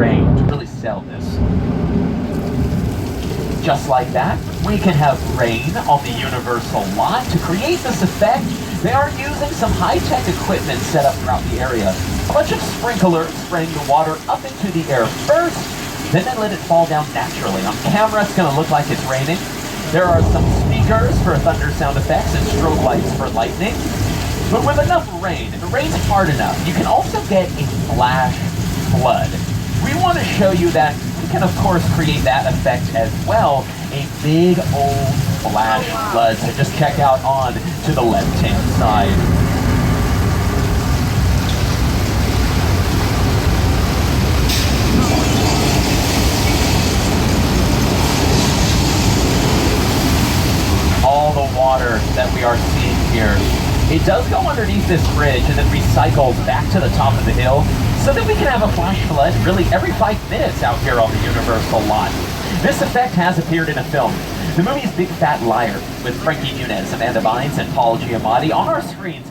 rain to really sell this. Just like that, we can have rain on the Universal lot. To create this effect, they are using some high-tech equipment set up throughout the area. A bunch of sprinklers spraying the water up into the air first, then they let it fall down naturally. On camera, it's going to look like it's raining. There are some speakers for thunder sound effects and strobe lights for lightning. But with enough rain, if it rains hard enough, you can also get a flash flood. We want to show you that we can, of course, create that effect as well. A big old flash flood. So just check out on to the left-hand side. All the water that we are seeing here, it does go underneath this bridge and then recycles back to the top of the hill so that we can have a flash flood really every 5 minutes out here on the Universal lot. This effect has appeared in a film. The movie is Big Fat Liar with Frankie Muniz, Amanda Bynes, and Paul Giamatti on our screens